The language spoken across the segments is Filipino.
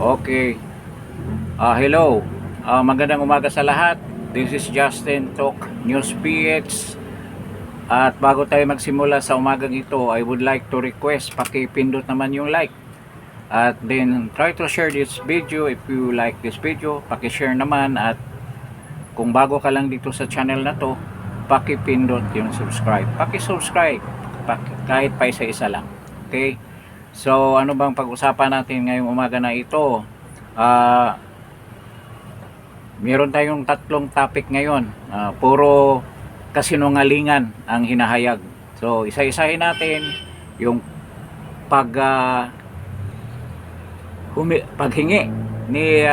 Okay. Hello. Magandang umaga sa lahat. This is Justin Talk News PH. At bago tayo magsimula sa umagang ito, I would like to request pakipindot naman yung like. At then try to share this video if you like this video. Paki-share naman, at kung bago ka lang dito sa channel na to, pakipindot yung subscribe. Paki-subscribe kahit pa isa-isa lang. Okay? So, ano bang pag-usapan natin ngayong umaga na ito? Meron tayong tatlong topic ngayon. Puro kasinungalingan ang hinahayag. So, isa-isahin natin yung paghingi ni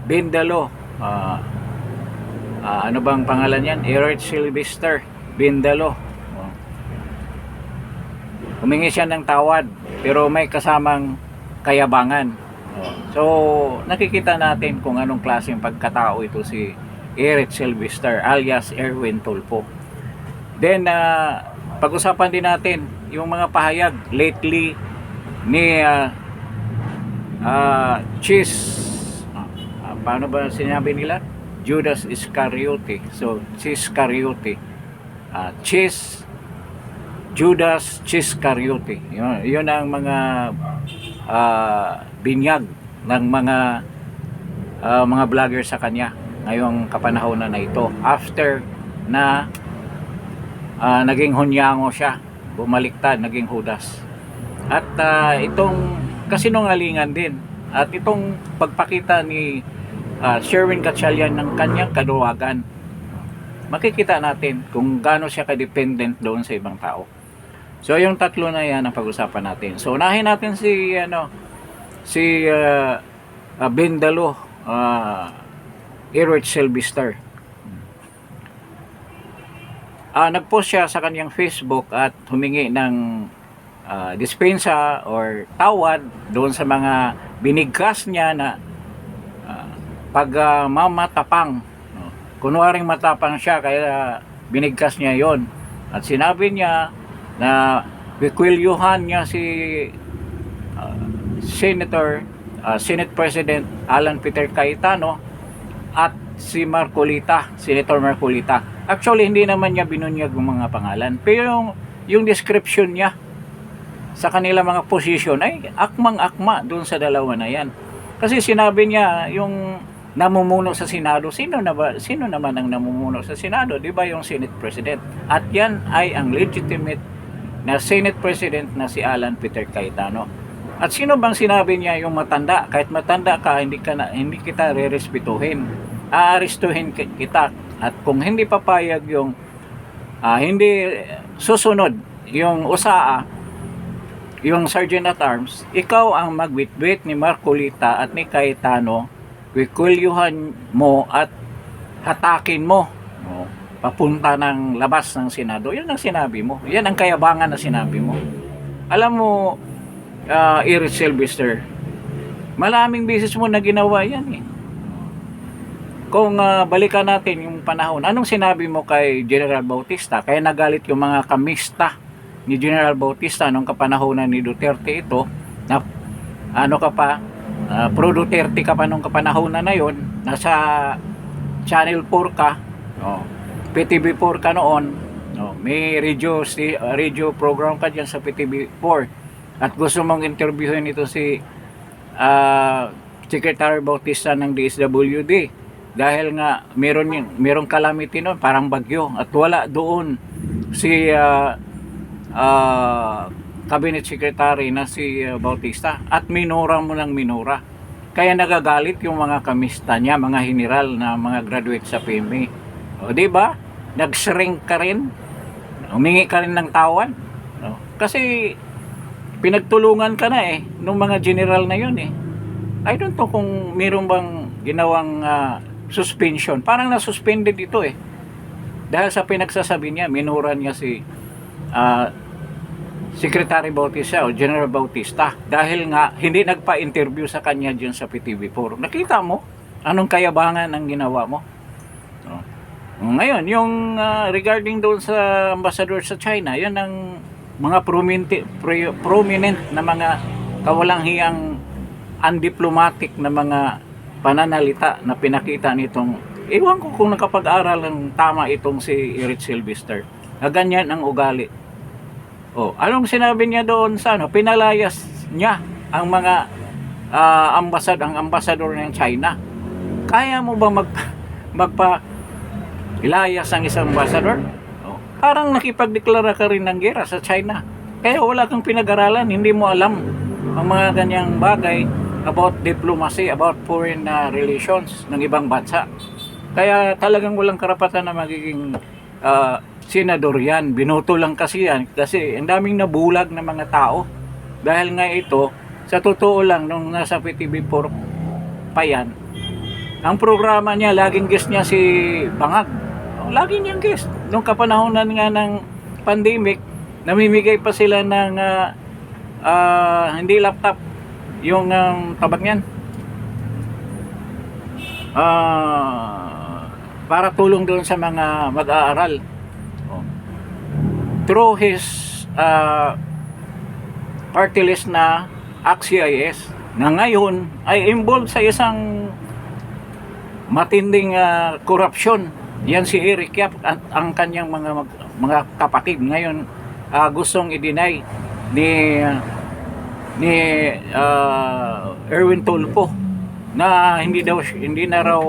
Bindalo. Ano bang pangalan yan? Eric Sylvester Bindalo. Humingi siya ng tawad, pero may kasamang kayabangan. So, nakikita natin kung anong klaseng pagkatao ito si Eric Sylvester alias Erwin Tulfo. Then, pag-usapan din natin yung mga pahayag lately ni paano ba sinabi nila? Judas Iscariote. So, Iscariote. Judas Iscariote. Yun ang mga binyag ng mga vlogger sa kanya ngayong kapanahonan na ito, after na naging hunyango siya, bumaliktad, naging Judas. At itong kasinungalingan din, at itong pagpakita ni Sherwin Gatchalian ng kanyang kaduwagan, makikita natin kung gaano siya ka-dependent doon sa ibang tao. So yung tatlo na yan ang pag-usapan natin. So unahin natin si Bindalo, Eric Sylvester. Nag-post siya sa kanyang Facebook at humingi ng dispensa or tawad doon sa mga binigkas niya na pagmamatapang. Kunwaring matapang siya kaya binigkas niya yon. At sinabi niya na bikwilyuhan niya si Senate President Alan Peter Cayetano at si Senator Marcolita. Actually, hindi naman niya binunyag yung mga pangalan, pero yung description niya sa kanila mga position ay akmang-akma doon sa dalawa na yan. Kasi sinabi niya yung namumuno sa Senado, sino naman ang namumuno sa Senado? Di ba yung Senate President? At yan ay ang legitimate na Senate President na si Alan Peter Cayetano. At sino bang sinabi niya yung matanda? Kahit matanda ka, hindi kita rerespetuhin. Aarestuhin kita. At kung hindi papayag yung hindi susunod yung USAA, yung Sergeant at Arms, ikaw ang magwitwit ni Marcolita at ni Cayetano, wikulyuhan mo at hatakin mo papunta ng labas ng Senado. Yan ang sinabi mo. Yan ang kayabangan na sinabi mo. Alam mo, Eric Sylvester, maraming beses mo na ginawa yan eh. Kung balikan natin yung panahon, anong sinabi mo kay General Bautista? Kaya nagalit yung mga kamista ni General Bautista nung kapanahonan ni Duterte ito, na ano ka pa, pro Duterte ka pa nung kapanahonan na yon, nasa Channel 4 ka, PTV4 ka noon, may radio program ka dyan sa PTV4, at gusto mong interviewin ito si Secretary Bautista ng DSWD dahil nga merong calamity noon, parang bagyo, at wala doon si Cabinet Secretary na si Bautista, at minura mo ng minura. Kaya nagagalit yung mga kamista niya, mga general na mga graduate sa PMA. O di ba? Nag-shrink ka rin, humingi ka rin ng tawad, kasi pinagtulungan ka na nung mga general na yun I don't know kung meron bang ginawang suspension. Parang na-suspended ito dahil sa pinagsasabi niya, minura niya si Secretary Bautista o General Bautista dahil nga hindi nagpa-interview sa kanya dyan sa PTV4. Nakita mo anong kayabangan ang ginawa mo? Ngayon, yung regarding doon sa ambassador sa China, yan ang mga prominent na mga kawalang hiyang undiplomatic na mga pananalita na pinakita nitong, ewan ko kung nakapag-aral ng tama itong si Eric Sylvester, na ganyan ang ugali. Anong sinabi niya doon sa ano? Pinalayas niya ang mga ang ambasador ng China. Kaya mo ba magpa-ilayas ang isang ambasador? Parang nakipagdeklara ka rin ng gera sa China. Kaya wala kang pinag-aralan, hindi mo alam ang mga ganyang bagay about diplomacy, about foreign relations ng ibang bansa. Kaya talagang walang karapatan na magiging senador yan. Binoto lang kasi yan kasi ang daming nabulag na mga tao. Dahil nga ito, sa totoo lang, nung nasa PTV4 pa yan, ang programa niya, laging guest niya si Bangag. Lagi niyang guest. Nung kapanahonan nga ng pandemic, namimigay pa sila ng hindi laptop, yung tabag niyan, para tulong doon sa mga mag-aaral. Through his party list na ACT-CIS, na ngayon ay involved sa isang matinding korupsyon. Yan si Eric Yap at ang kanyang mga kapatid ngayon gustong i-deny ni Erwin Tulfo na hindi na raw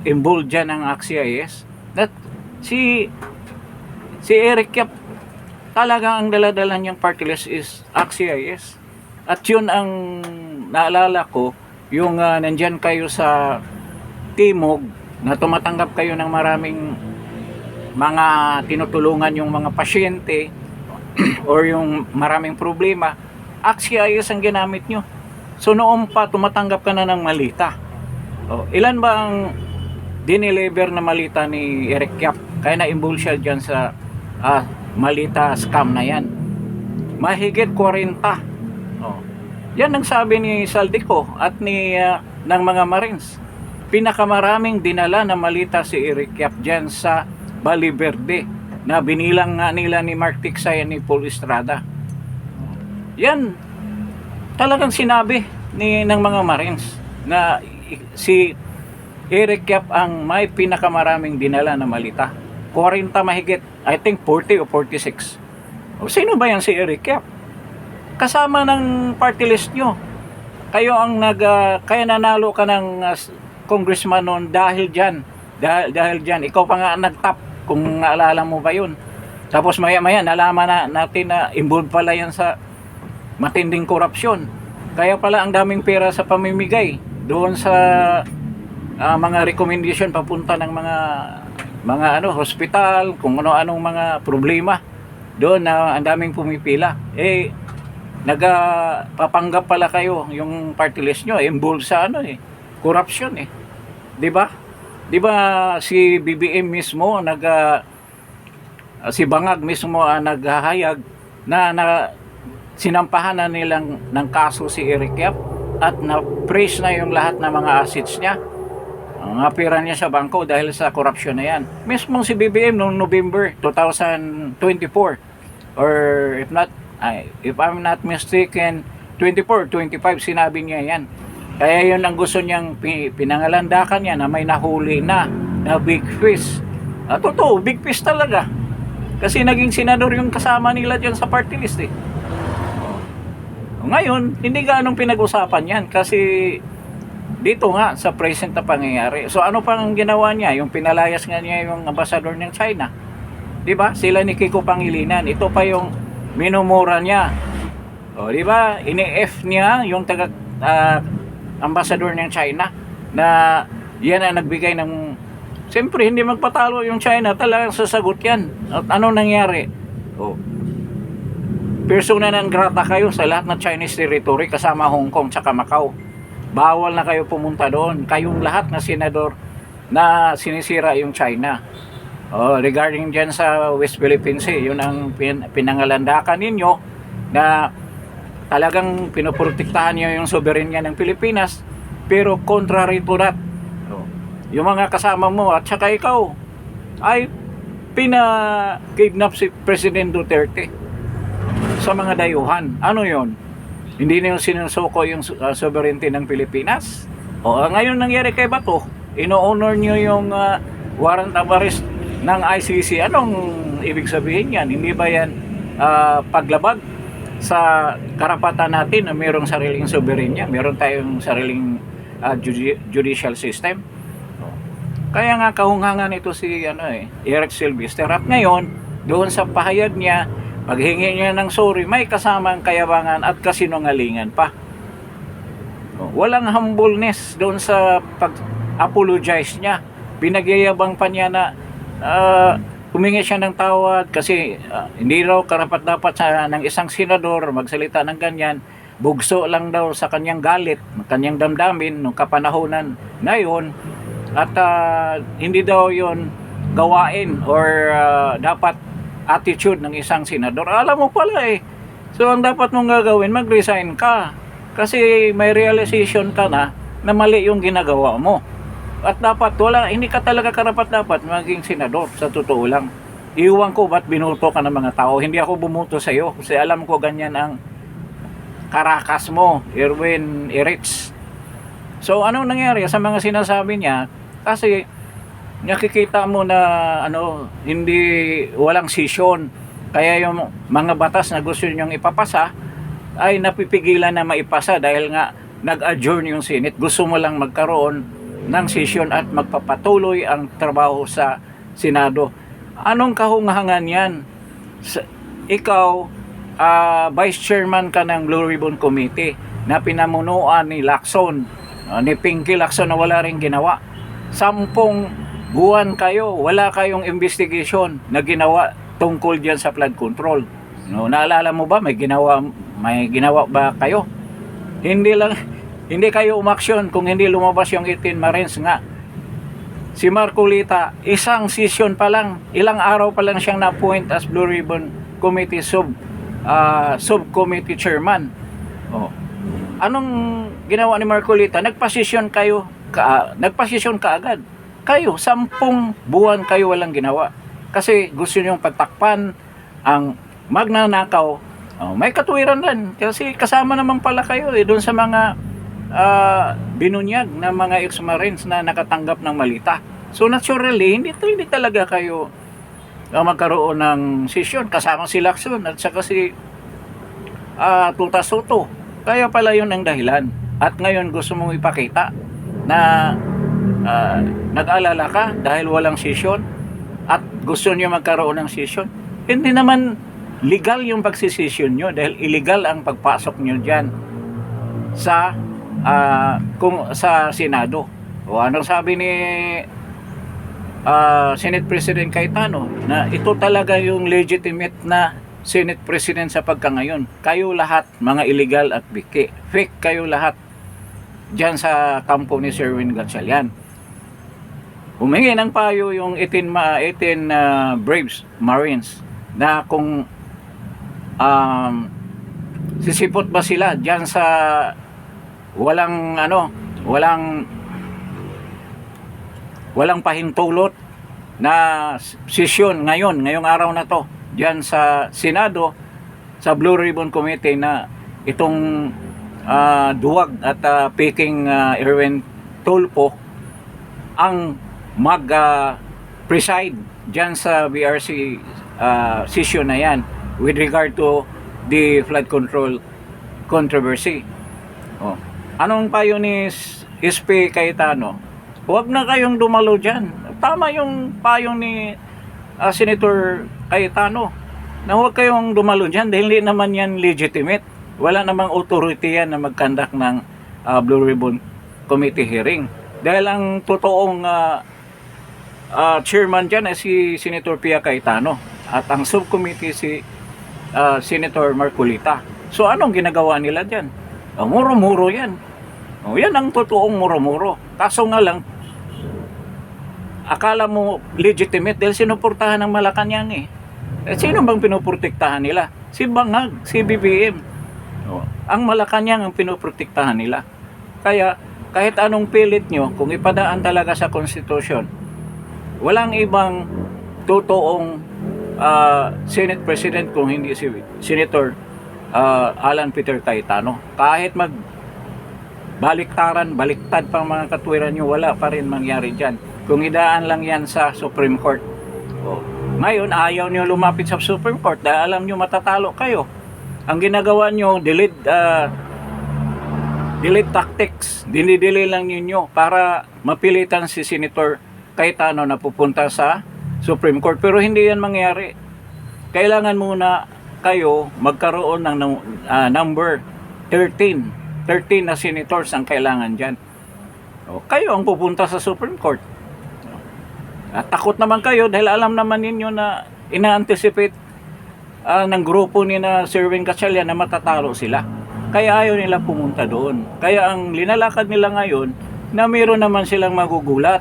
involved diyan ang ACT-CIS. That si Eric Yap talagang ang daladala niyang party list is ACT-CIS. At yun ang naalala ko, yung nandyan kayo sa Timog na tumatanggap kayo ng maraming mga tinutulungan yung mga pasyente or yung maraming problema, ACT-CIS ang ginamit nyo. So noon pa tumatanggap ka na ng malita. Ilan ba ang dineliver na malita ni Eric Yap? Kaya na-involve siya dyan sa malita scam na yan. Mahigit 40. Yan ang sabi ni Saldico at ng mga Marines. Pinakamaraming dinala na malita si Eric Yap dyan sa Valle Verde na binilang nga nila ni Mark Tiksay ni Paul Estrada. Yan talagang sinabi ng mga Marines na si Eric Yap ang may pinakamaraming dinala na malita. 40 mahigit, I think 40 o 46. Sino ba yan si Eric Yap? Kasama ng party list nyo. Kayo ang kaya nanalo ka ng congressman noon dahil dyan. Dahil dyan. Ikaw pa nga nag-top, kung naalala mo ba yun. Tapos maya-maya nalaman natin na involved pala yan sa matinding korupsyon. Kaya pala ang daming pera sa pamimigay doon sa mga recommendation papunta ng mga hospital, kung ano-anong mga problema. Doon na ang daming pumipila. Nagpapanggap pala kayo yung party list nyo, involved sa corruption 'di ba? 'Di ba si BBM mismo si Bangag mismo naghahayag na sinampahan na nilang ng kaso si Eric Yap at na-freeze na yung lahat ng mga assets niya. Ang pera niya sa bangko dahil sa corruption na yan. Mismo si BBM noong November 2024 or if I'm not mistaken 24, 25 sinabi niya yan. Kaya yun ang gusto niyang pinangalandakan niya na may nahuli na big fish. Totoo, big fish talaga. Kasi naging senador yung kasama nila dyan sa party list Ngayon, hindi ganong pinag-usapan yan kasi dito nga sa present na pangyayari. So ano pang ginawa niya? Yung pinalayas nga niya yung ambassador ng China. 'Di ba? Sila ni Kiko Pangilinan. Ito pa yung minumura niya. Di ba? Ini-F niya yung ambassador ng China na yan ang nagbigay ng siyempre hindi magpatalo yung China, talagang sasagot yan. At ano nangyari? Persona non grata kayo sa lahat ng Chinese territory kasama Hong Kong tsaka Macau. Bawal na kayo pumunta doon. Kayong lahat na senador na sinisira yung China. Regarding dyan sa West Philippine Sea, yun ang pinangalandakan ninyo na talagang pinoprotektahan niyo yung soberenya ng Pilipinas, pero contrary to that, yung mga kasama mo at saka ikaw ay pinakidnap si President Duterte sa mga dayuhan. Ano yon? Hindi na yung sinusuko yung sovereignty ng Pilipinas. O ngayon nangyari kay Bato, ino-honor nyo yung warrant of arrest ng ICC. Anong ibig sabihin yan? Hindi ba yan paglabag sa karapatan natin na mayroong sariling soberenya, mayroon tayong sariling judicial system? Kaya nga kahunghangan ito si Eric Silvester. At ngayon, doon sa pahayag niya, paghingi niya ng sorry, may kasamang kayabangan at kasinungalingan pa. Walang humbleness doon sa pag-apologize niya. Pinagyayabang pa niya na humingi siya ng tawad kasi hindi raw karapat-dapat ng isang senador magsalita ng ganyan. Bugso lang daw sa kanyang galit, kanyang damdamin nung kapanahonan ngayon. At hindi daw yon gawain or dapat attitude ng isang senador. Alam mo pala So ang dapat mong gagawin, mag-resign ka. Kasi may realization ka na mali yung ginagawa mo. At dapat hindi ka talaga karapat-dapat maging senador, sa totoo lang. Iwan ko ba't binuto ka ng mga tao. Hindi ako bumuto sa iyo kasi alam ko ganyan ang karakas mo, Erwin Eritz. So anong nangyari sa mga sinasabi niya? Kasi nakikita mo na hindi walang session. Kaya yung mga batas na gusto niyong ipapasa ay napipigilan na maipasa dahil nga nag-adjourn yung Senate. Gusto mo lang magkaroon ng session at magpapatuloy ang trabaho sa Senado. Anong kahunghangan yan? Ikaw, Vice Chairman ka ng Blue Ribbon Committee na pinamunuan ni Lacson, ni Pinky Lacson na wala rin ginawa. 10 buwan kayo, wala kayong investigation na ginawa tungkol dyan sa flood control. Naalala mo ba, may ginawa ba kayo? Hindi kayo umaksyon kung hindi lumabas yung 18 Marines nga. Si Marcolita, isang session pa lang, ilang araw pa lang siyang na-appoint as Blue Ribbon Committee subcommittee chairman. Anong ginawa ni Marcolita? Nagpa-session ka agad. Kayo, 10 buwan kayo walang ginawa. Kasi gusto niyong pagtakpan ang magnanakaw. May katuwiran din. Kasi kasama naman pala kayo doon sa mga binunyag ng mga ex-marines na nakatanggap ng malita. So naturally, hindi talaga kayo magkaroon ng session kasama si Lacson at saka si Tuta Soto. Kaya pala yun ang dahilan. At ngayon gusto mong ipakita na nag-alala ka dahil walang session at gusto niyo magkaroon ng session. Hindi naman legal yung pagsisession nyo dahil illegal ang pagpasok nyo dyan sa Senado. O anong sabi ni Senate President Cayetano na ito talaga yung legitimate na Senate President sa pagkangayon. Kayo lahat mga illegal at fake kayo lahat dyan sa kampo ni Sir Erwin Gatchalian. Humingi ng payo yung 18 Braves Marines na kung sisipot ba sila dyan sa walang pahintulot na sesyon ngayong araw na to diyan sa Senado sa Blue Ribbon Committee na itong duwag at Peking Erwin Tulfo ang preside diyan sa BRC session na yan with regard to the flood control controversy. Anong payo ni SP Cayetano? Huwag na kayong dumalo dyan. Tama yung payo ni Senator Cayetano na huwag kayong dumalo dyan dahil hindi naman yan legitimate. Wala namang authority yan na mag-conduct ng Blue Ribbon Committee hearing. Dahil ang totoong chairman dyan ay si Senator Pia Cayetano at ang subcommittee si Senator Marcolita. So anong ginagawa nila dyan? Muro-muro yan. Yan ang totoong muro-muro. Kaso nga lang, akala mo legitimate dahil sinuportahan ng Malacanang sino bang pinuprotektahan nila? Si Bangag, si BBM. Ang Malacanang ang pinuprotektahan nila. Kaya kahit anong pilit nyo, kung ipadaan talaga sa konstitusyon, walang ibang totoong Senate President kung hindi si Senator Alan Peter Cayetano. Kahit baliktad pa mga katwiran nyo, wala pa rin mangyari dyan. Kung idaan lang yan sa Supreme Court. Ngayon, ayaw nyo lumapit sa Supreme Court dahil alam nyo matatalo kayo. Ang ginagawa nyo, delete tactics. Dinidili lang ninyo para mapilitan si Senator Cayetano na pupunta sa Supreme Court. Pero hindi yan mangyari. Kailangan muna kayo magkaroon ng number 13 na senators ang kailangan dyan. Kayo ang pupunta sa Supreme Court. At takot naman kayo dahil alam naman ninyo na ina-anticipate ng grupo ni na Sir Win Gatchalian na matatalo sila. Kaya ayaw nila pumunta doon. Kaya ang linalakad nila ngayon na meron naman silang magugulat.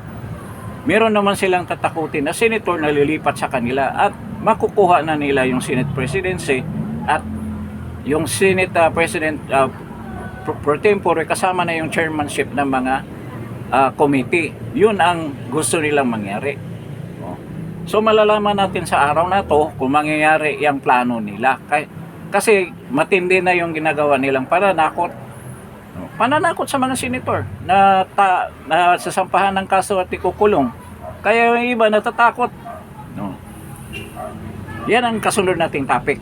Meron naman silang tatakutin na senator na lilipat sa kanila at makukuha na nila yung Senate presidency at yung Senate President pro tempore kasama na yung chairmanship ng mga committee. Yun ang gusto nilang mangyari. So malalaman natin sa araw na to kung mangyayari yung plano nila. Kasi matindi na yung ginagawa nilang pananakot. Pananakot sa mga senator na sasampahan ng kaso at ikukulong. Kaya yung iba natatakot. Yan ang kasunod nating topic.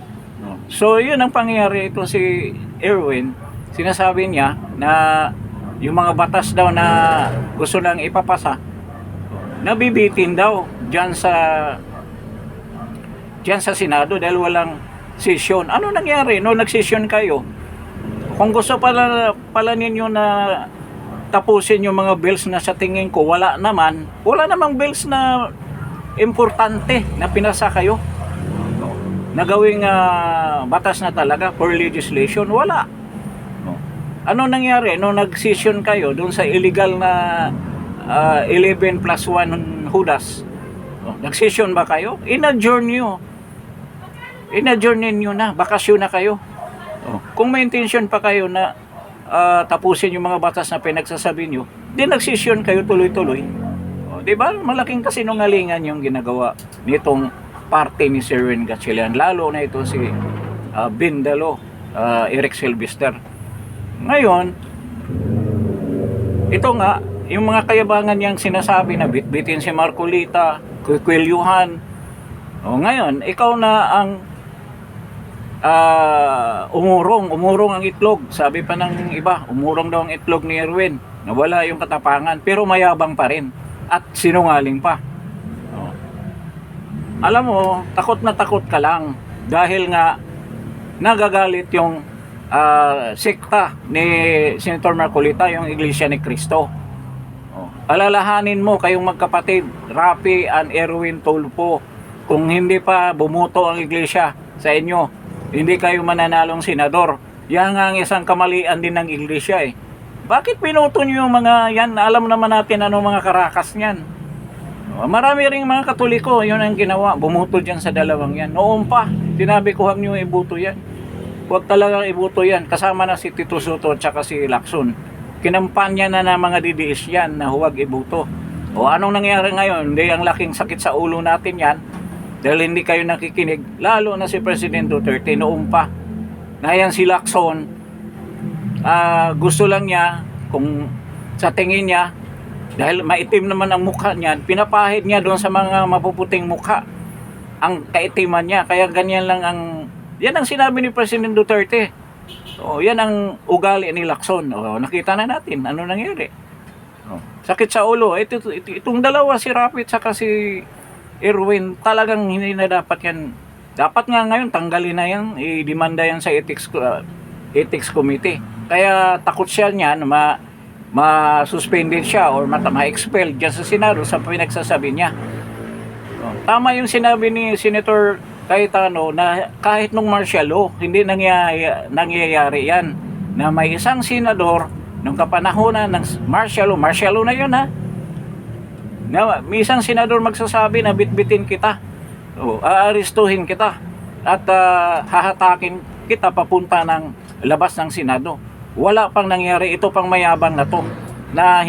So yun ang pangyayari. Ito si Erwin, sinasabi niya na yung mga batas daw na gusto nang ipapasa, nabibitin daw dyan sa Senado dahil walang session. Ano nangyari? No, nagsession kayo. Kung gusto pala ninyo na tapusin yung mga bills na sa tingin ko wala namang bills na importante na pinasa kayo na gawing batas na talaga for legislation, wala. Ano nangyari? Nung nag-session kayo doon sa illegal na 11 plus 1 Judas, nag-session ba kayo? In-adjourn ninyo na, bakasyon na kayo. Kung may intention pa kayo na tapusin yung mga batas na pinagsasabi nyo, di nag-session kayo tuloy-tuloy. Diba? Malaking kasinungalingan yung ginagawa nitong party ni Sir Win Gatchalian, lalo na ito si Bindalo, Eric Sylvester. Ngayon, ito nga, yung mga kayabangan niyang sinasabi na bitbitin si Marcolita, kwikwelyuhan. Ngayon, ikaw na ang umurong ang itlog. Sabi pa ng iba, umurong daw ang itlog ni Erwin. Nawala yung katapangan, pero mayabang pa rin. At sinungaling pa. Alam mo, takot na takot ka lang. Dahil nga, nagagalit yung sekta ni Senator Marcolita, yung Iglesia ni Cristo. Alalahanin mo kayong magkapatid, Rafi and Erwin Tulfo, kung hindi pa bumuto ang Iglesia sa inyo, hindi kayo mananalong senador. Yan nga ang isang kamalian din ng Iglesia eh. Bakit pinuto nyo yung mga yan? Alam naman natin ano mga karakas niyan. Marami ring mga Katoliko, yun ang ginawa. Bumuto dyan sa dalawang yan. Noon pa, sinabi ko huwag nyo ibuto yan. Huwag talagang ibuto yan. Kasama na si Tito Soto at saka si Lacson. Kinampanya na mga DDS yan na huwag ibuto. O anong nangyari ngayon? Hindi ang laking sakit sa ulo natin yan. Dahil hindi kayo nakikinig. Lalo na si President Duterte noon pa. Na yan si Lacson, gusto lang niya, kung sa tingin niya, dahil maitim naman ang mukha niya, pinapahid niya doon sa mga mapuputing mukha ang kaitiman niya. Kaya ganyan lang yan ang sinabi ni President Duterte. So, yan ang ugali ni Lacson. Nakita na natin ano nangyari. Sakit sa ulo. Itong dalawa, si Rapid saka si Erwin, talagang hindi na dapat yan. Dapat nga ngayon tanggalin na yan, i-demanda yan sa ethics committee. Kaya takot siya niyan ma-suspended siya or ma-expel dyan sa Senado sa pinagsasabi niya. Tama yung sinabi ni Senator Cayetano na kahit nung martial law, hindi nangyayari yan. Na may isang senador nung kapanahonan ng martial law na yun ha, na may isang senador magsasabi na bitbitin kita, aarestuhin kita at hahatakin kita papunta ng labas ng Senado. Wala pang nangyari. Ito pang mayabang na to na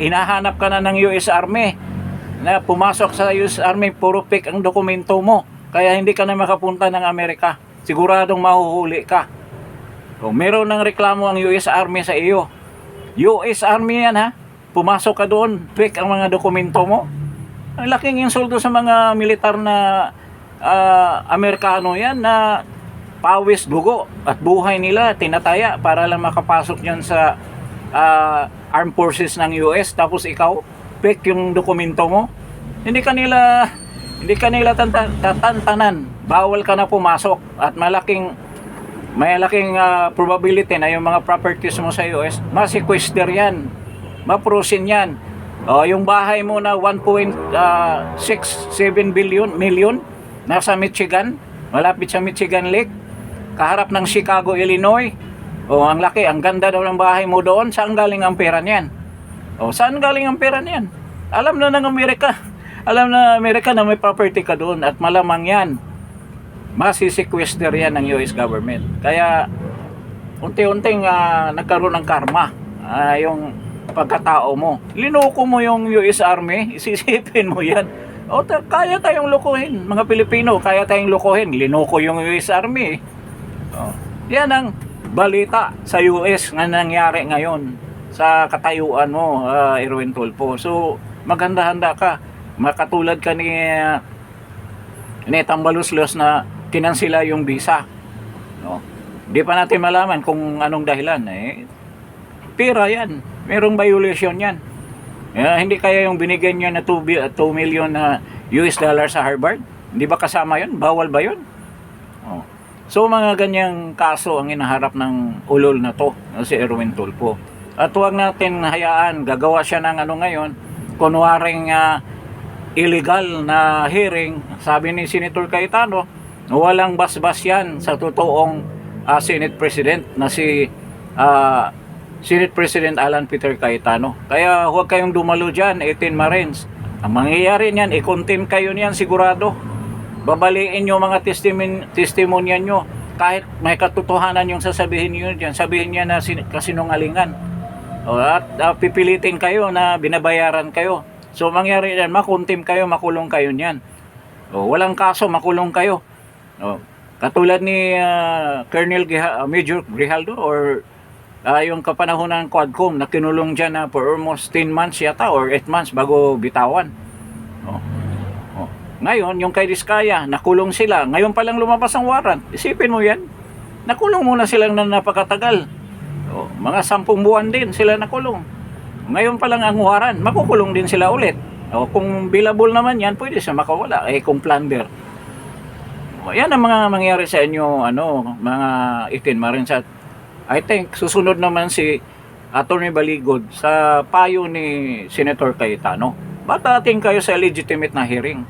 hinahanap ka na ng US Army, na pumasok sa US Army, puro fake ang dokumento mo, kaya hindi ka na makapunta ng Amerika. Siguradong mahuhuli ka. Kung meron ng reklamo ang US Army sa iyo, US Army yan ha, pumasok ka doon, fake ang mga dokumento mo. Ang laking insulto sa mga militar na Amerikano yan na pawis, dugo at buhay nila tinataya para lang makapasok yan sa armed forces ng US, tapos ikaw fake yung dokumento mo. Hindi kanila tatantanan, bawal ka na pumasok at may laking probability na yung mga properties mo sa US ma-sequester yan, ma-frozen yan. Yung bahay mo na 1.67 million nasa Michigan, malapit sa Michigan Lake, kaharap ng Chicago, Illinois. Ang laki, ang ganda daw ng bahay mo doon. Saan galing ang pera niyan? Saan galing ang pera niyan? Alam na ng Amerika. Alam na Amerika na may property ka doon at malamang yan masisequester yan ng US government. Kaya unti-unting nagkaroon ng karma yung pagkatao mo. Linoko mo yung US Army, isisipin mo yan. Kaya tayong lokohin, mga Pilipino, kaya tayong lokohin. Linoko yung US Army. Yan ang balita sa US na nangyari ngayon sa katayuan mo, Erwin Tulfo. So maghanda-handa ka, makatulad ka ni Tambaluslos na kinansila yung visa. Di pa natin malaman kung anong dahilan. Pera yan, merong violation yan. Hindi kaya yung binigyan niya na 2 million na US dollar sa Harvard? Hindi ba kasama yun? Bawal ba yun? So mga ganyang kaso ang inaharap ng ulol na to, si Erwin Tulfo. At huwag natin hayaan, gagawa siya ng ngayon, kunwaring illegal na hearing. Sabi ni Senator Cayetano, walang basbas yan sa totoong Senate President na si Senate President Alan Peter Cayetano. Kaya huwag kayong dumalo dyan, 18 Marines. Ang mangyayari niyan, i-contempt kayo niyan sigurado. Babaliin nyo mga testimonya nyo. Kahit may katotohanan yung sasabihin nyo dyan, sabihin niya na kasinungalingan. At pipilitin kayo na binabayaran kayo. So mangyari yan, makontempt kayo, makulong kayo niyan. Walang kaso, makulong kayo. Katulad ni Major Grijaldo or yung kapanahonan ng Quadcom na kinulong dyan na for almost 10 months yata or 8 months bago bitawan. Ngayon, yung kay Diskaya, nakulong sila. Ngayon pa lang lumabas ang warrant. Isipin mo yan. Nakulong muna sila na napakatagal. Mga 10 buwan din sila nakulong. Ngayon pa lang ang warrant, makukulong din sila ulit. Kung billable naman yan, pwede siya makawala. Kung plunder. Yan ang mga mangyari sa inyo, mga 18 Marines. At I think susunod naman si Attorney Baligod sa payo ni Senator Cayetano. Batating kayo sa legitimate na hearing.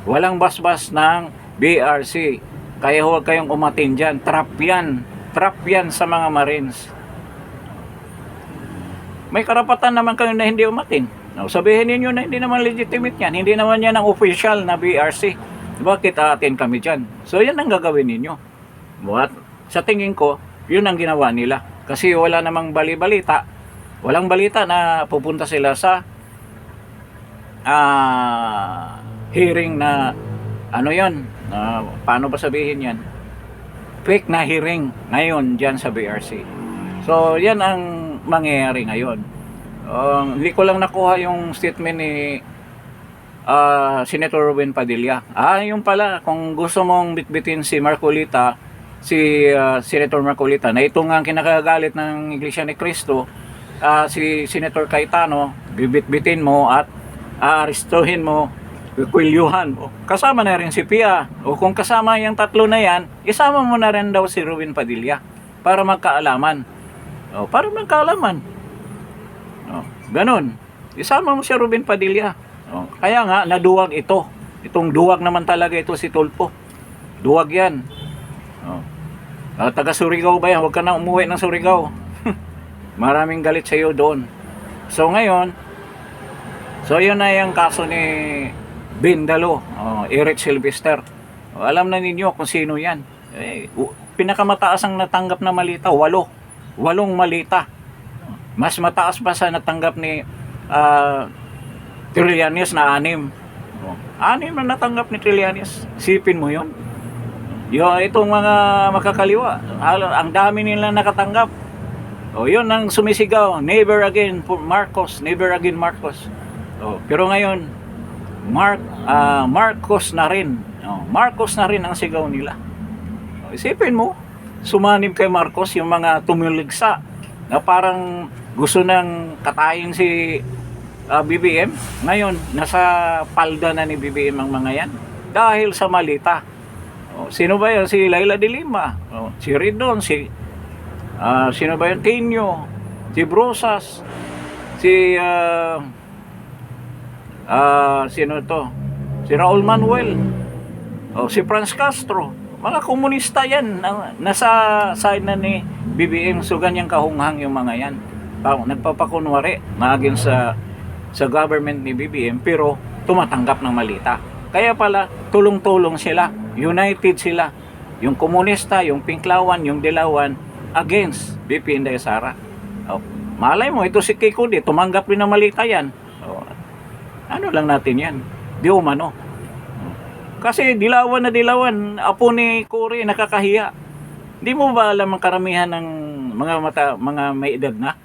Walang basbas ng BRC. Kaya huwag kayong umatin dyan. Trap yan sa mga Marines. May karapatan naman kayo na hindi umatin. Sabihin niyo na hindi naman legitimate yan. Hindi naman yan ang official na BRC. Bakit aatin kami dyan? So yan ang gagawin ninyo. But sa tingin ko, yun ang ginawa nila. Kasi wala namang bali-balita. Walang balita na pupunta sila sa hearing na yon. Paano ba sabihin yan? Fake na hearing ngayon dyan sa BRC. So yan ang mangyayari ngayon. Hindi ko lang nakuha yung statement ni Senator Ruben Padilla. Yung pala, kung gusto mong bitbitin si Marcolita, si Senator Marcolita, na ito nga ang kinakagalit ng Iglesia ni Cristo, si Senator Cayetano, bibitbitin mo at aarestuhin mo, kwilyuhan mo. Kasama na rin si Pia. O kung kasama yung tatlo na yan, isama mo na rin daw si Ruben Padilla para magkaalaman. Ganun. Isama mo si Ruben Padilla. Kaya nga, naduwag ito. Itong duwag naman talaga ito si Tulfo. Duwag yan. Taga Surigao ba yan? Huwag ka na umuwi ng Surigao. Maraming galit sa iyo doon. So ngayon, yun na yung kaso ni Bindalo, Eric Sylvester. Alam na ninyo kung sino yan. Pinakamataas ang natanggap na malita, 8 malita. Mas mataas pa sa natanggap ni Trillanes na 6. 6 na natanggap ni Trillanes. Sipin mo yun. Itong mga makakaliwa, ang dami nila nakatanggap. Yun ang sumisigaw, never again Marcos, never again Marcos. Pero ngayon, Marcos na rin. Marcos na rin ang sigaw nila. Isipin mo, sumanib kay Marcos yung mga tumiligsa na parang gusto nang katayin si BBM. Ngayon, nasa palda na ni BBM ang mga yan dahil sa malita. Sino ba yan? Si Laila de Lima, si Ridon, sino ba yan? Tenyo, si Brosas, si sino to? Si Raul Manuel, si Franz Castro. Mga komunista yan, nasa side na ni BBM. So ganyang kahunghang yung mga yan. Nagpapakunwari maagin sa government ni BBM, pero tumatanggap ng malita. Kaya pala tulong-tulong sila, united sila, yung komunista, yung Pinklawan, yung Dilawan against BP Inday Sara. Malay mo, ito si Kiko di tumanggap rin ng malita yan. Ano lang natin yan, di umano. Kasi dilawan na dilawan, apo ni Cory, nakakahiya. Di mo ba alam ang karamihan ng mga may edad na?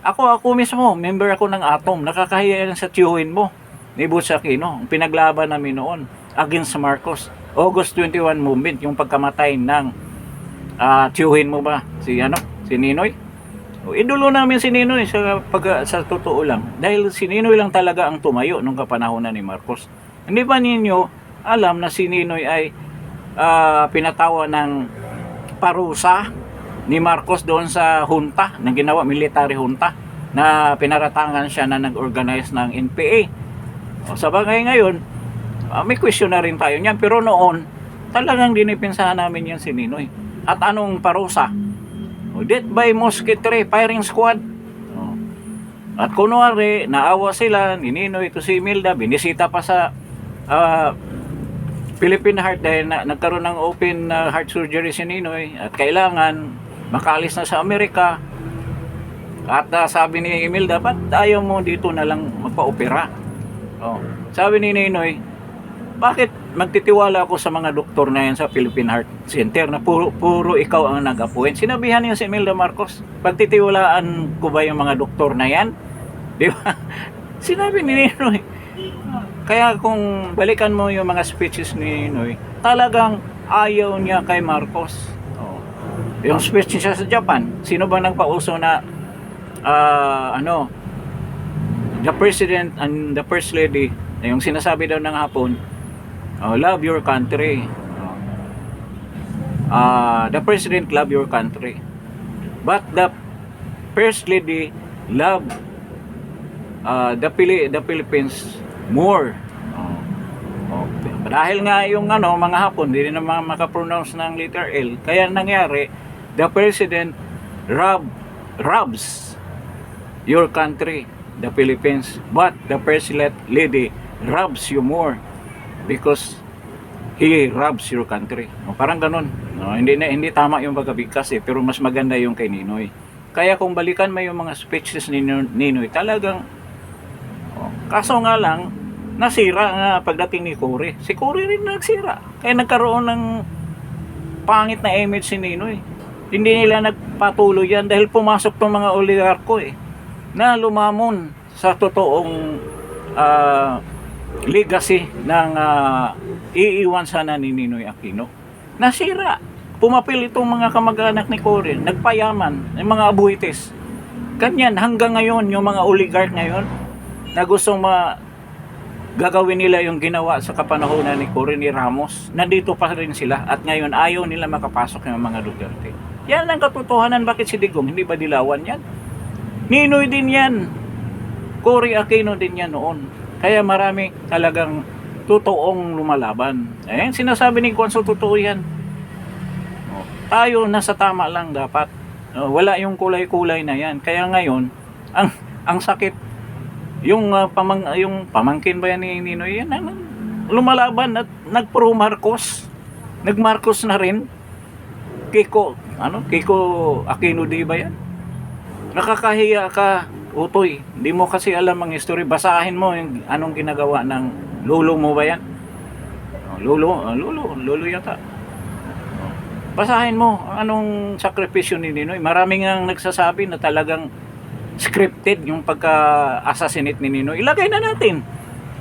Ako mismo, member ako ng Atom. Nakakahiya yan sa tiyuhin mo ni Butch Aquino. Ang pinaglaban namin noon against Marcos. August 21 movement, yung pagkamatay ng tiyuhin mo ba? Si Ninoy? Idolo namin si Ninoy sa totoo lang. Dahil si Ninoy lang talaga ang tumayo nung kapanahonan ni Marcos. Hindi ba ninyo alam na si Ninoy ay pinatawa ng parusa ni Marcos doon sa junta, na ginawa military junta, na pinaratangan siya na nag-organize ng NPA. Sa bagay ngayon, may question na rin tayo niyan, pero noon talagang dinipinsahan namin yan si Ninoy. At anong parusa? Death by musketry, firing squad. At kunwari, naawa sila ni Ninoy, ito si Imelda, binisita pa sa Philippine Heart dahil nagkaroon ng open heart surgery si Ninoy at kailangan makaalis na sa Amerika. At sabi ni Imelda, ba't ayaw mo dito na lang magpa-opera? Sabi ni Ninoy, bakit magtitiwala ako sa mga doktor na yan sa Philippine Heart Center na puro ikaw ang nag-appoint? Sinabihan niya si Imelda Marcos, pagtitiwalaan ko ba yung mga doktor na yan? Di ba? Sinabi ni Ninoy. Kaya kung balikan mo yung mga speeches ni Ninoy, talagang ayaw niya kay Marcos. Yung speech niya sa Japan, sino ba nagpauso na the President and the First Lady, yung sinasabi daw ng Hapon, love your country. The President love your country, but the First Lady love the Philippines more. Dahil nga yung mga Hapon hindi rin naman makapronounce ng letter L, kaya nangyari the President robs your country, the Philippines, but the First Lady robs you more because he robs your country. Parang ganun. Hindi tama yung pagkabigkas pero mas maganda yung kay Ninoy. Kaya kung balikan mo yung mga speeches ni Ninoy, talagang kaso nga lang nasira nga pagdating ni Cory. Si Cory rin nagsira. Kaya nagkaroon ng pangit na image si Ninoy. Hindi nila nagpatuloy yan dahil pumasok tong mga oligarko na lumamon sa totoong legacy ng iiwan sana ni Ninoy Aquino. Nasira. Pumapil itong mga kamag-anak ni Cory, nagpayaman, yung mga abuites. Ganyan hanggang ngayon yung mga oligarch ngayon na gustong gagawin nila yung ginawa sa kapanahonan ni Cory, ni Ramos, nandito pa rin sila at ngayon ayaw nila makapasok yung mga Duterte. Yan ang katotohanan. Bakit si Digong? Hindi ba dilawan yan? Ninoy din yan. Cory Aquino din yan noon. Kaya marami talagang totoong lumalaban. Sinasabi ni Consul, totoo yan. Tayo nasa tama lang dapat. Wala yung kulay-kulay na yan. Kaya ngayon, ang sakit, yung pamangkin ba yan ni Ninoy, yan lumalaban at nag-pro Marcos. Nag-Marcos na rin. Kiko Aquino di ba yan? Nakakahiya ka, Utoy. Hindi mo kasi alam ang history. Basahin mo yung anong ginagawa ng lolo mo ba yan? Lolo yata. Basahin mo anong sakripisyo ni Ninoy. Maraming ang nagsasabi na talagang scripted yung pagka-assassinate ni Ninoy. Ilagay na natin.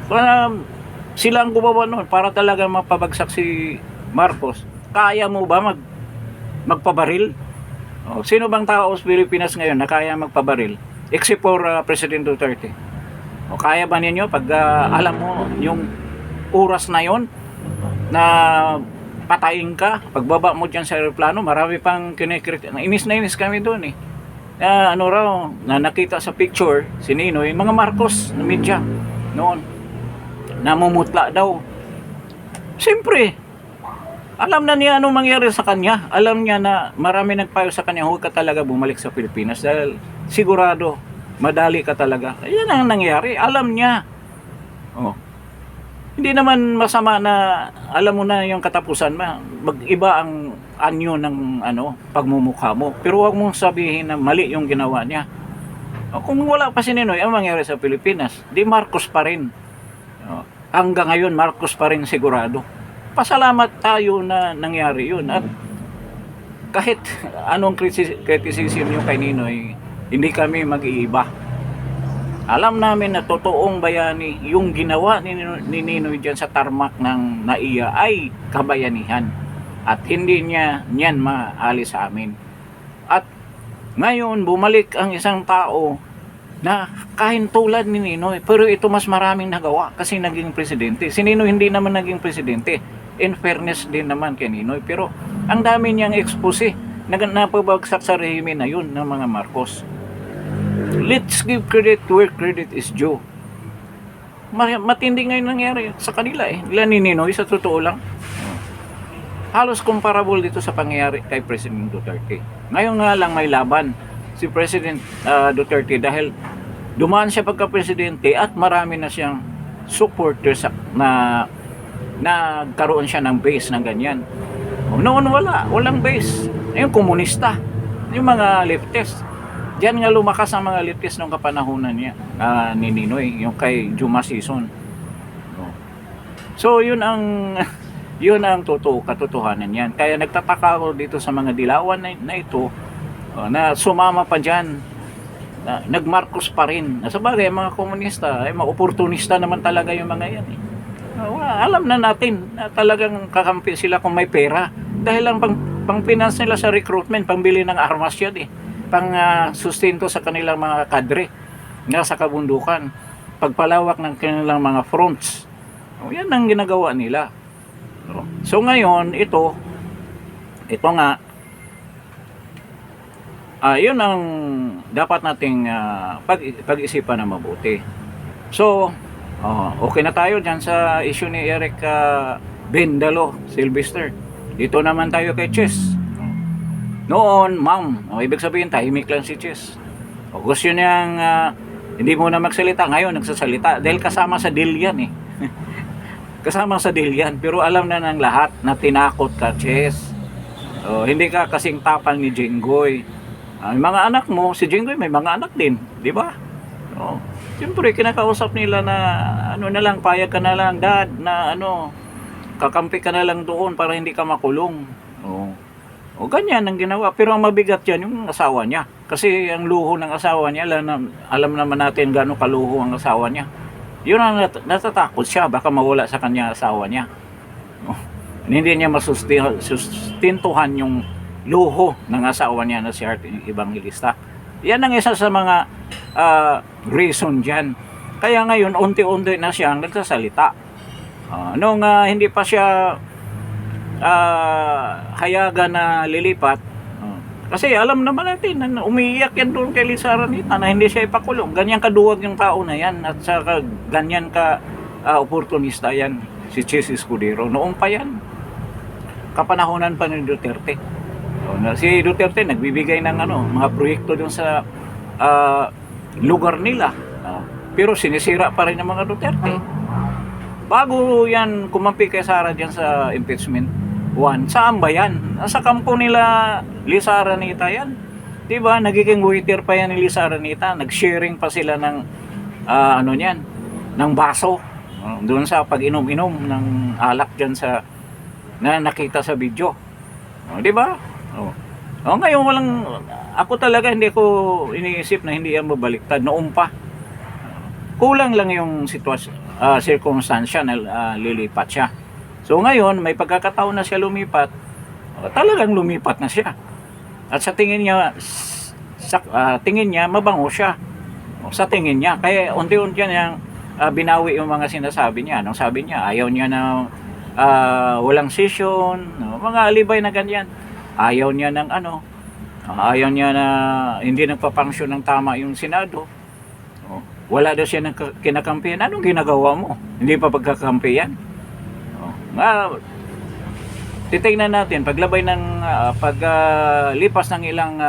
Para sila ang gumawa noon para talaga mapabagsak si Marcos. Kaya mo ba magpabaril? O, sino bang tao sa Pilipinas ngayon na kaya magpabaril? Except for President Duterte. O, kaya ba ninyo pag alam mo yung oras na yon na patayin ka, pagbaba mo dyan sa aeroplano, marami pang kinikritik. Inis na inis kami doon eh. Ano raw, na nakita sa picture si Ninoy, mga Marcos na media noon, namumutla daw. Siyempre, alam na niya anong mangyari sa kanya. Alam niya na marami nagpayo sa kanya, huwag ka talaga bumalik sa Pilipinas dahil sigurado, madali ka talaga. Yan ang nangyari. Alam niya. Oh. Hindi naman masama na alam mo na yung katapusan mo. Mag-iba ang anyo ng pagmumukha mo. Pero huwag mong sabihin na mali yung ginawa niya. O, kung wala pa si Ninoy, ang mangyari sa Pilipinas, di Marcos pa rin. O, hanggang ngayon, Marcos pa rin sigurado. Pasalamat tayo na nangyari yun. At kahit anong criticism yung kay Ninoy, hindi kami mag-iiba. Alam namin na totoong bayani yung ginawa ni Ninoy dyan sa tarmac ng NAIA ay kabayanihan. At hindi niyan maalis sa amin. At ngayon, bumalik ang isang tao na kahintulad ni Ninoy. Pero ito mas maraming nagawa kasi naging presidente. Si Ninoy hindi naman naging presidente. In fairness din naman kay Ninoy. Pero ang dami niyang expose na napabagsak sa rehime na yun ng mga Marcos. Let's give credit where credit is due. Matindi ngayon nangyari sa kanila eh. Nila ni Ninoy sa totoo lang. Halos comparable dito sa pangyayari kay President Duterte. Ngayon nga lang may laban si President Duterte dahil dumaan siya pagka-presidente at marami na siyang supporters na nagkaroon siya ng base ng ganyan. Noon walang base. Yung komunista, yung mga leftist. Diyan nga lumakas ang mga leftist nung kapanahunan niya ni Ninoy, yung kay Juma Sison. So yun ang katotohanan yan. Kaya nagtataka ako dito sa mga dilawan na ito na sumama pa dyan, nagmarcos pa rin. Sa bagay, mga komunista, mga oportunista naman talaga yung mga yan eh. Alam na natin na talagang kakampi sila kung may pera. Dahil lang pang finance nila sa recruitment, pangbili ng armas yan eh. Pang sustento sa kanilang mga kadre nga sa kabundukan, pagpalawak ng kanilang mga fronts. Yan ang ginagawa nila. So ngayon, ito nga, yun ang dapat nating pag-isipan na mabuti. So, okay na tayo dyan sa issue ni Eric Bendalo Sylvester. Dito naman tayo kay Chess. Noon, ma'am, ibig sabihin tahimik lang si Chess. Gusto niyang hindi muna magsalita. Ngayon nagsasalita dahil kasama sa deal yan eh. Kasama sa deal yan. Pero alam na ng lahat na tinakot ka, Chess. Hindi ka kasing tapang ni Jenggoy. Mga anak mo, si Jenggoy may mga anak din, di ba? Siyempre kinakausap nila na na lang, payag ka na lang dad na kakampi ka na lang doon para hindi ka makulong. Ganyan ang ginawa. Pero ang mabigat yan yung asawa niya. Kasi ang luho ng asawa niya, alam naman natin gano'ng kaluho ang asawa niya. Yun ang natatakot siya. Baka mawala sa kanya asawa niya. Hindi niya masustintuhan yung luho ng asawa niya na si Art Evangelista. Yan ang isa sa mga reason dyan. Kaya ngayon, unti-unti na siyang nagsasalita. Nung hindi pa siya hayaga na lilipat, kasi alam naman natin na umiiyak yan doon kay Lisa Aranita na hindi siya ipakulong. Ganyan kaduwag yung tao na yan at saka ganyan ka oportunista yan si Chess Escudero. Noong pa yan, kapanahonan pa ni Duterte. Si Duterte nagbibigay ng mga proyekto doon sa lugar nila, pero sinisira pa rin ng mga Duterte. Bago yan kumampi kay Sara dyan sa impeachment 1, saan ba yan? Nasa kampo nila Lisa Aranita yan. Diba? Nagiging waiter pa yan ni Lisa Aranita. Nag-sharing pa sila ng ng baso. Doon sa pag-inom-inom ng alak dyan na nakita sa video. Di ba? Ngayon walang, ako talaga hindi ko iniisip na hindi yan mabaliktad noon pa. Kulang lang yung circumstansya na lilipat siya. So ngayon, may pagkakataon na siya lumipat, talagang lumipat na siya. At sa tingin niya, mabango siya. Sa tingin niya. Kaya unti-unti niyang binawi yung mga sinasabi niya. Anong sabi niya? Ayaw niya na walang session, mga alibay na ganyan. Ayaw niya ng ayaw niya na hindi nagpapangsyon ng tama yung Senado. Wala daw siya ng kinakampihan. Anong ginagawa mo? Hindi pa pagkakampihan? Titingnan natin paglabay ng paglipas ng ilang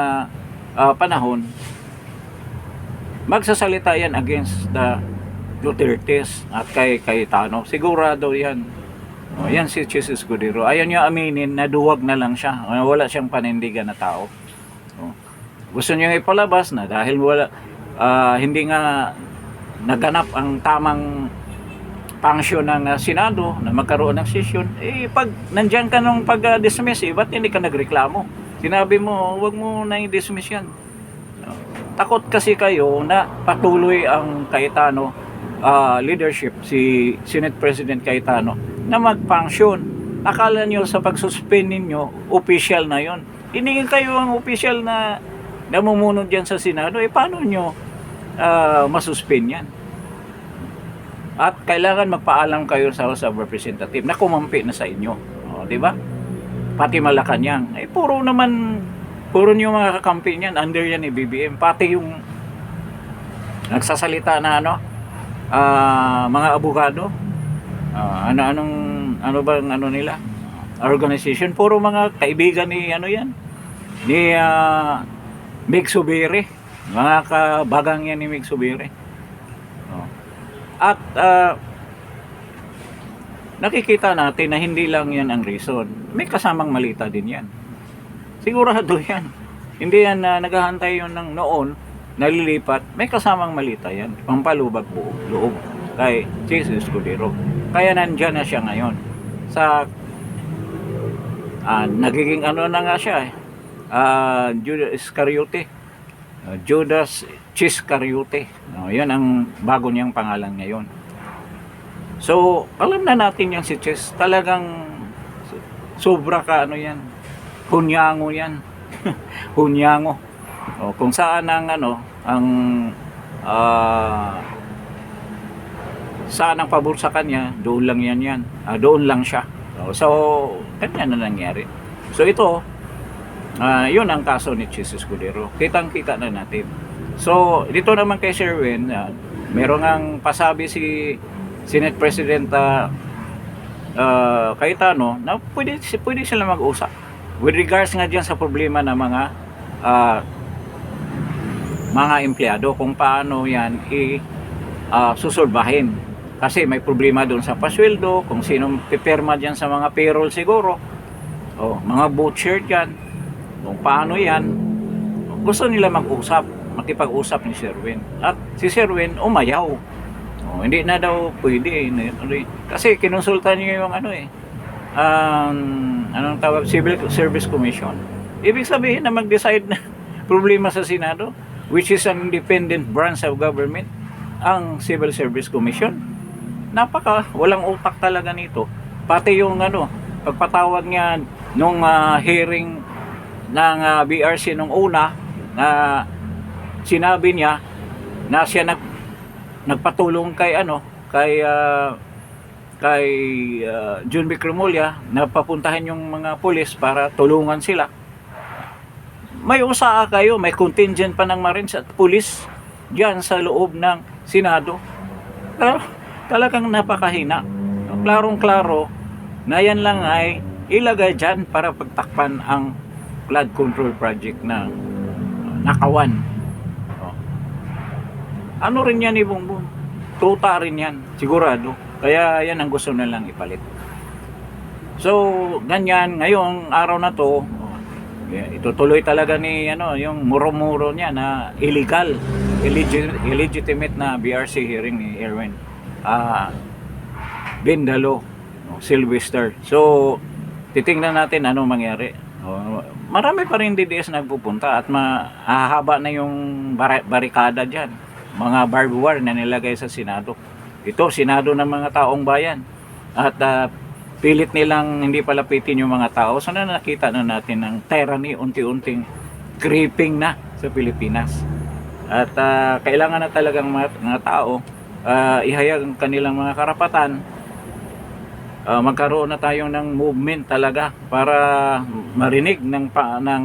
panahon, magsasalita yan against the Dutertes at kay Cayetano. Sigurado yan. Yan si Chis Escudero. Ayaw niya aminin na duwag na lang siya. Wala siyang panindigan na tao. Gusto niya ipalabas na dahil hindi nga naganap ang tamang pangsyon ng Senado na magkaroon ng session, pag nandyan ka nung pag-dismiss, ba't hindi ka nagreklamo? Sinabi mo, wag mo na i-dismiss yan. Takot kasi kayo na patuloy ang Cayetano leadership, si Senate President Cayetano, na mag-function. Akala nyo sa pag-suspend ninyo, official na yon. Hindi kayo ang official na namumunod dyan sa Senado, paano nyo masuspend yan? At kailangan magpaalam kayo sa House of Representatives na kumampi na sa inyo. Di ba? Pati Malacanang. Puro yung mga kakampi niyan, under yan ni BBM. Pati yung nagsasalita na mga abogado. Ano bang nila? Organization. Puro mga kaibigan ni ni Mig Subiri. Mga kabagang yan ni Mig Subiri. At nakikita natin na hindi lang yan ang reason. May kasamang malita din yan. Sigurado yan. Hindi yan naghahantay yun ng noon, nalilipat. May kasamang malita yan. Pampalubag loob kay Chis Escudero. Kaya nandyan na siya ngayon. Sa nagiging na nga siya Judas Iscariote. Judas Iscariote. Yan ang bago niyang pangalan ngayon. So, alam na natin yung si Chis. Talagang sobra ka yan. Hunyango yan. Hunyango. Kung saan saan ang pabor sa kanya, doon lang yan. Doon lang siya. So, kanya na nangyari. So, ito, yun ang kaso ni Chis Escudero. Kitang-kita na natin. So, dito naman kay Sherwin, meron ang pasabi si Senate President Cayetano na pwede sila mag-usap. With regards nga dyan sa problema ng mga empleyado, kung paano yan susolbahin. Kasi may problema doon sa pasweldo, kung sino pipirma dyan sa mga payroll siguro, mga butcher dyan, kung paano yan, gusto nila makipag-usap ni Sherwin. At si Sherwin umayaw. Hindi na daw pwede. Kasi kinonsulta niyo yung anong tawag, Civil Service Commission. Ibig sabihin na mag-decide na problema sa Senado, which is an independent branch of government, ang Civil Service Commission. Walang utak talaga nito. Pati yung pagpatawag niya nung hearing ng BRC nung una, na sinabi niya na siya nagpatulong kay John B. Cremulya na papuntahan yung mga pulis para tulungan sila. May usaa kayo, may contingent pa ng Marines at pulis diyan sa loob ng Senado. Talagang napakahina. Klarong-klaro na yan lang ay ilagay dyan para pagtakpan ang flood control project na Nakawan. Ano rin yan, Bongbong? Tuta rin yan, sigurado. Kaya yan ang gusto nilang ipalit. So, ganyan, ngayong araw na to, itutuloy talaga ni yung muro-muro niya na illegitimate na BRC hearing ni Erwin Bindalo, Sylvester. So, titingnan natin ano mangyari. Marami pa rin DDS nagpupunta at mahahaba na yung barikada dyan. Mga barbed wire na nilagay sa Senado. Ito, Senado ng mga taong bayan. At pilit nilang hindi palapitin yung mga tao. So nakita na natin ng tyranny unti-unting creeping na sa Pilipinas. At kailangan na talagang mga tao ihayag ang kanilang mga karapatan. Magkaroon na tayo ng movement talaga para marinig ng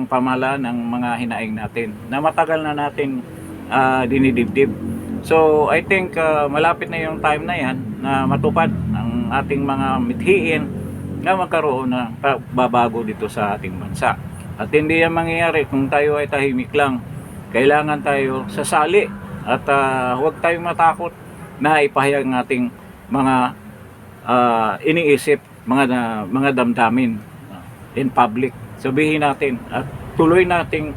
pamahalaan ng mga hinaing natin na matagal na natin dinidibdib. So I think malapit na yung time na yan na matupad ang ating mga mithiin na magkaroon ng babago dito sa ating bansa. At hindi yan mangyayari kung tayo ay tahimik lang. Kailangan tayo sasali at huwag tayong matakot na ipahayag ng ating mga iniisip, mga damdamin in public. Sabihin natin at patuloy nating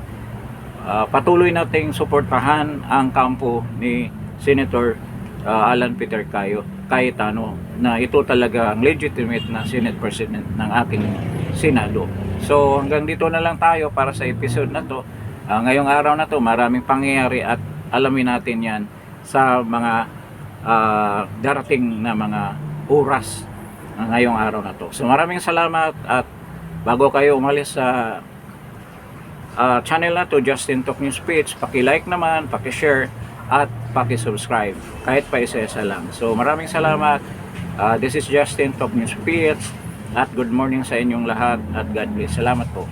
suportahan ang kampo ni Senator Alan Peter Cayetano na ito talaga ang legitimate na Senate President ng ating Senado. So hanggang dito na lang tayo para sa episode na to. Ngayong araw na to maraming pangyayari at alamin natin yan sa mga darating na mga oras ngayong araw na to. So maraming salamat at bago kayo umalis sa channel na to, Justin Talk News Speech, paki-like naman, paki-share at paki-subscribe kahit pa isa-isa lang. So maraming salamat. This is Justin Talk News Speech at good morning sa inyong lahat at God bless. Salamat po.